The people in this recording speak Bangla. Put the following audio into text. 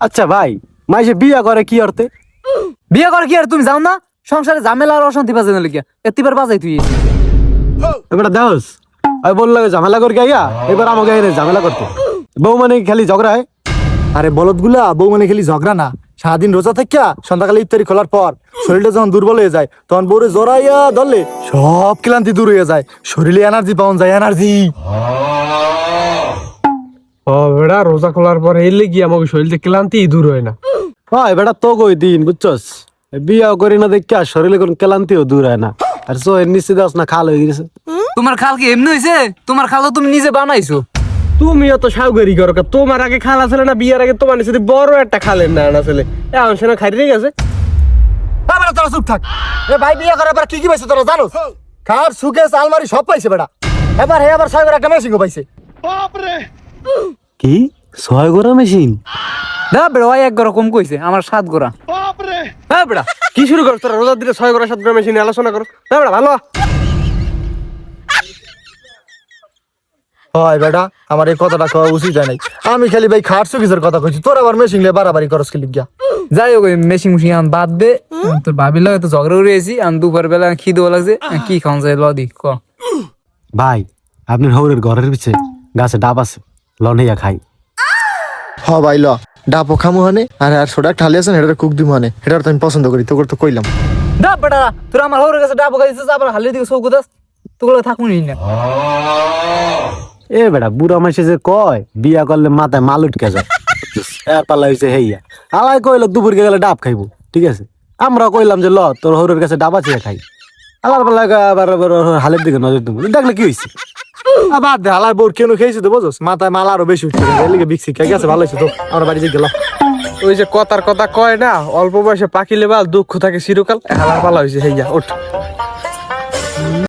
আচ্ছা ভাই, মাইসে বিয়া করে কি অর্থে? বিয়ে করে কি আর তুমি যাও না সংসারে ঝামেলা আর অশান্তি বাজে না লিখিয়া এতিবার বাজাই তুই এবার দেহস আমি বললো ঝামেলা করে গিয়া এবার আমাকে এনে ঝামেলা করতে বউ মানে খালি ঝগড়া হয়। আরে বলদগুলা বউ মানে খেলি ঝগড়া না, সারাদিন রোজা থাকিয়া সন্ধ্যাকালে ইফতারি খোলার পর শরীরটা যখন দুর্বল হয়ে যায় তখন বউরে জড়াইয়া ধরলে সব ক্লান্তি দূর হয়ে যায়, শরীরে এনার্জি পাওয়া যায়, এনার্জি। ও বেড়া রোজা খোলার পর এলে গিয়ে আমাকে শরীরে ক্লান্তি দূর হয় না। হয় বেটা তো কই দিন বুঝছস, বিয়া করি না দেখিয়া শরীরে কোন ক্লান্তিও দূর হয় না। আর সো এর নিশ্চিত আস না খাল হয়ে গেছে। তোমার খাল কি এমনি হয়েছে? তোমার খাল তো তুমি নিজে বানাইছো। তুমি অত সাউগারি করো কা? তোমার আগে খাল আছে না? বিয়ার আগে তোমার নিচে বড় একটা খালের না আসলে এখন সেনা খাইতে গেছে। বেটা তোরা চুপ থাক। এ ভাই বিয়ে করার পর কি কি পাইছে তোরা জানো? খাট সুকেস আলমারি সব পাইছে বেটা। এবার সাইবার একটা মেশিনও পাইছে। কি 6 গোরা মেশিন? দা বেড়া ওই এক গড়া কম কইছে আমার 7 গোড়া। হ্যাঁ বেড়া কি শুরু করো তোরা? রোজার দিনে 6 7 গ্রাম মেশিনে আলোচনা করো। হ্যাঁ বেড়া ভালো। হয় বেটা আমার এই কথাটা কওয়া উচিত হয় নাই। আমি খালি ভাই খাট সুকেসের কথা কইছি, তোর আবার মেশিন লে বাড়াবাড়ি করস কি লিগা? যাই হোক মেশিন মুশিন আন বাদ দে। তোর ভাবির লাগে তো ঝগড়া করে এসি আমি দুপুর বেলা খিদে লাগছে কি খাওয়া যায় লদি ক। ভাই আপনার হৌরের ঘরের পিছে গাছে ডাব আছে, লনেইয়া খাই। হ ভাই ল ডাবো খামু হানে, আর সোডা ঠালি আছেন এটা কুক দিমু হানে, এটা তো আমি পছন্দ করি, তোর তো কইলাম। দা বেটা তোর আমার হৌরের কাছে ডাব খাইছিস আবার হালের দিকে চৌকো দাস তোগুলো থাকুনি না। এ বেটা বুড়া মাসে যে কয় বিয়া করলে মাথায় মাল উঠকে যায়, এর পাল্লা হইছে হেইয়া। আলাই কইলো দুপুর গেলে ডাব খাইবো, ঠিক আছে। আমরা কইলাম যে ল তোর হৌরের কাছে ডাব আছে খাই। আলার পাল্লা আবার হালের দিকে নজর দেবো, দেখলে কি হয়েছে? বাদ দে হালাই বোর কেন খেয়েছি তো বুঝছ, মাথায় মাল আরো বেশি উঠছে, এর লিগে বিক্সি খেয়ে গেছে, ভালো হয়েছে তো আমরা বাড়ি যে গেলাম। ওই যে কথার কথা কয় না, অল্প বয়সে পাকিলে বাল দুঃখ থাকে চিরকাল। হালার পালা হয়েছে হেইয়া ওঠ।